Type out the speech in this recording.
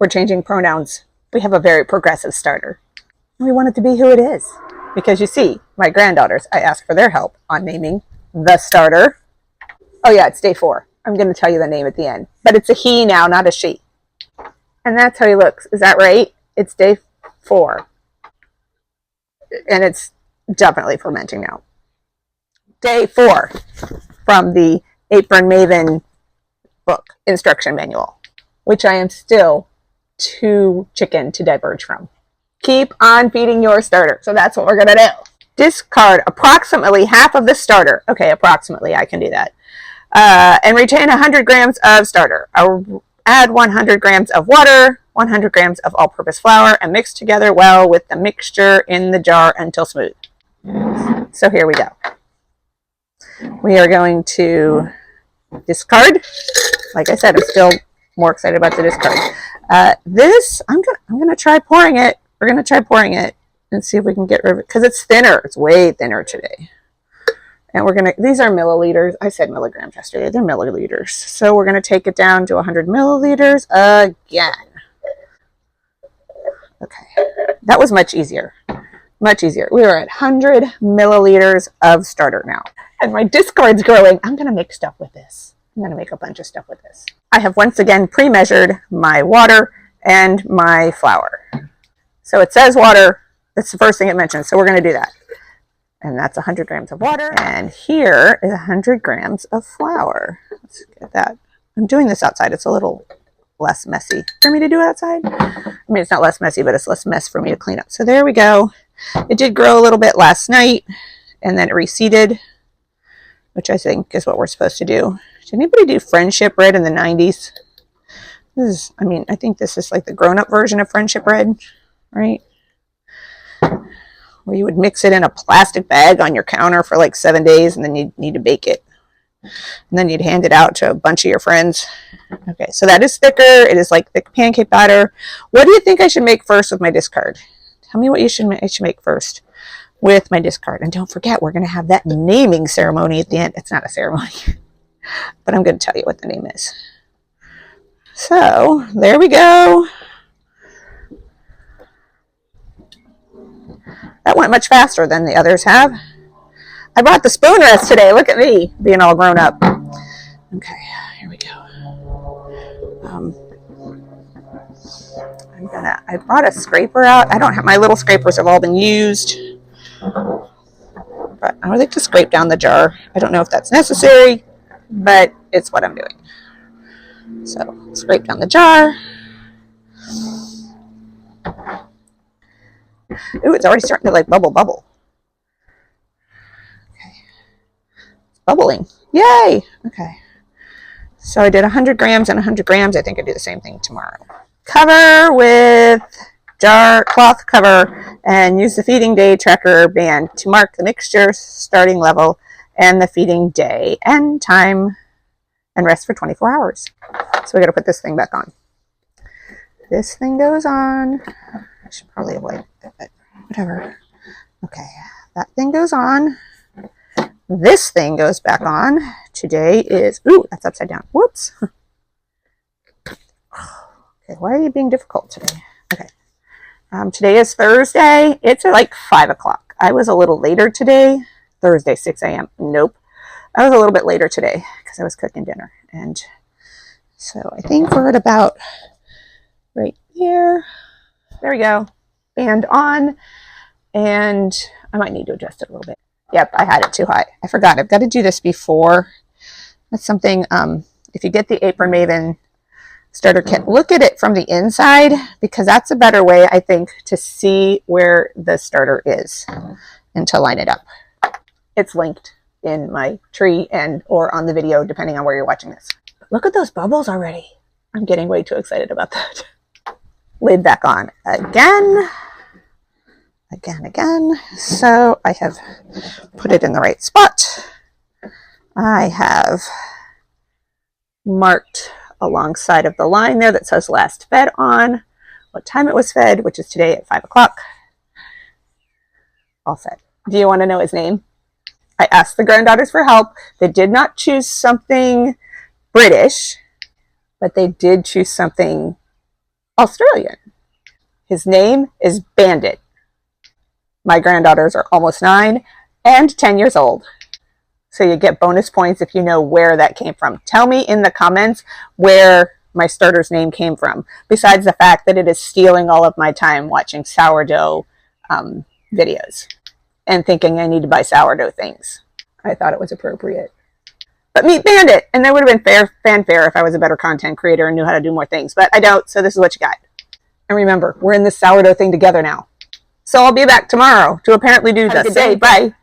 We're changing pronouns. We have a very progressive starter. We want it to be who it is. Because you see, my granddaughters, I asked for their help on naming the starter. Oh yeah, it's day 4. I'm going to tell you the name at the end. But it's a he now, not a she. And that's how he looks. Is that right? It's day 4. And it's definitely fermenting now. Day 4 from the Apron Maven book instruction manual, which I am still too chicken to diverge from. Keep on feeding your starter. So that's what we're going to do. Discard approximately half of the starter. Okay, approximately, I can do that. And retain 100 grams of starter. I'll add 100 grams of water, 100 grams of all-purpose flour, and mix together well with the mixture in the jar until smooth. So here we go. We are going to discard. Like I said, I'm still more excited about the discard. This, I'm gonna try pouring it. We're gonna try pouring it and see if we can get rid of it because it's thinner. It's way thinner today. And we're gonna, these are milliliters. I said milligrams yesterday. They're milliliters. So we're gonna take it down to 100 milliliters again. Okay, that was much easier. Much easier. We are at 100 milliliters of starter now. And my discard's growing. I'm gonna make stuff with this. I'm gonna make a bunch of stuff with this. I have once again pre-measured my water and my flour. So it says water. That's the first thing it mentions. So we're gonna do that. And that's 100 grams of water. And here is 100 grams of flour. Let's get that. I'm doing this outside. It's a little less messy for me to do outside. I mean, it's not less messy, but it's less mess for me to clean up. So there we go. It did grow a little bit last night and then it reseeded, which I think is what we're supposed to do. Did anybody do friendship bread in the 90s? This is, I mean, I think this is like the grown-up version of friendship bread, right? Where you would mix it in a plastic bag on your counter for like 7 days and then you'd need to bake it. And then you'd hand it out to a bunch of your friends. Okay, so that is thicker. It is like thick pancake batter. What do you think I should make first with my discard? Tell me what I should make first with my discard. And don't forget, we're going to have that naming ceremony at the end. It's not a ceremony, but I'm going to tell you what the name is. So there we go. That went much faster than the others have. I brought the spoon rest today. Look at me being all grown up. Okay, here we go. I brought a scraper out. I don't have, my little scrapers have all been used. But I would like to scrape down the jar. I don't know if that's necessary, but it's what I'm doing. So, scrape down the jar. Ooh, it's already starting to like bubble. Okay. It's bubbling. Yay! Okay. So I did 100 grams and 100 grams. I think I'll do the same thing tomorrow. Cover with jar cloth cover and use the feeding day tracker band to mark the mixture starting level and the feeding day and time and rest for 24 hours. So we got to put this thing back on. This thing goes on. I should probably avoid it, but whatever. Okay, that thing goes on. This thing goes back on. Today is, ooh, that's upside down. Whoops. Okay, why are you being difficult today? Okay. Today is Thursday. It's like 5 o'clock. I was a little later today. Thursday, 6 a.m. Nope. I was a little bit later today because I was cooking dinner. And so I think we're at about right here. There we go. Band on. And I might need to adjust it a little bit. Yep, I had it too high. I forgot. I've got to do this before. That's something, if you get the Apron Maven starter kit, look at it from the inside because that's a better way, I think, to see where the starter is and to line it up. It's linked in my tree and or on the video, depending on where you're watching this. Look at those bubbles already. I'm getting way too excited about that. Lid back on again. Again. So I have put it in the right spot. I have marked alongside of the line there that says last fed on, what time it was fed, which is today at 5 o'clock. All fed. Do you want to know his name? I asked the granddaughters for help. They did not choose something British, but they did choose something Australian. His name is Bandit. My granddaughters are almost 9 and 10 years old. So you get bonus points if you know where that came from. Tell me in the comments where my starter's name came from, besides the fact that it is stealing all of my time watching sourdough videos and thinking I need to buy sourdough things. I thought it was appropriate. But meet Bandit, and that would have been fanfare if I was a better content creator and knew how to do more things. But I don't, so this is what you got. And remember, we're in this sourdough thing together now. So I'll be back tomorrow to apparently do the say bye.